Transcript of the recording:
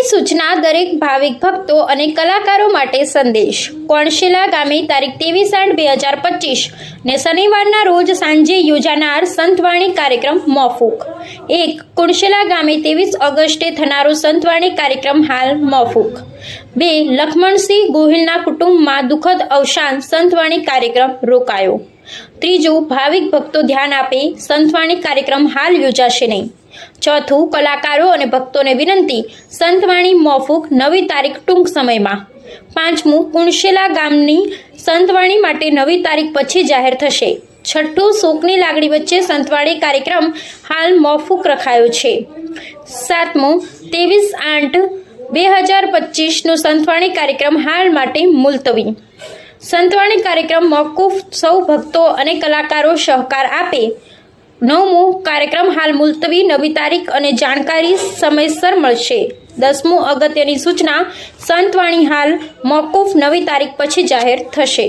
सूचना दरेक भाविक भक्तों અને કલાકારો માટે સંદેશ। કોણશેલા ગામે તારીખ 23/8/2025 ને શનિવારના રોજ સાંજે યોજાનાર સંતવાણી કાર્યક્રમ મોકૂફ। 1. કોણશેલા ગામે 23 ઓગસ્ટે થનારો સંતવાણી કાર્યક્રમ હાલ મોકૂફ। 2. લખમણસિંહ ગોહિલના કુટુંબમાં દુઃખદ અવસાન, સંતવાણી કાર્યક્રમ રોકાયો। 3. ભાવિક ભક્તો ધ્યાન આપે, સંતવાણી કાર્યક્રમ હાલ યોજાશે નહીં। 4. કલાકારો અને ભક્તોને વિનંતી, સંતવાણી મોકૂફ, નવી તારીખ ટૂંક સમયમાં। 5. કોણશેલા ગામની સંતવાણી માટે નવી તારીખ પછી જાહેર થશે। 6. શોકની લાગણી વચ્ચે સંતવાણી કાર્યક્રમ હાલ મોકૂફ રખાયો છે। 7. 23/8/2025 નો સંતવાણી કાર્યક્રમ હાલ માટે મુલતવી। સંતવાણી કાર્યક્રમ મોકૂફ, સૌ ભક્તો અને કલાકારો સહકાર આપે। 9. કાર્યક્રમ હાલ મુલતવી, નવી તારીખ અને જાણકારી સમયસર મળશે। 10. અગત્યની સૂચના, સંતવાણી હાલ મોકૂફ, નવી તારીખ પછી જાહેર થશે।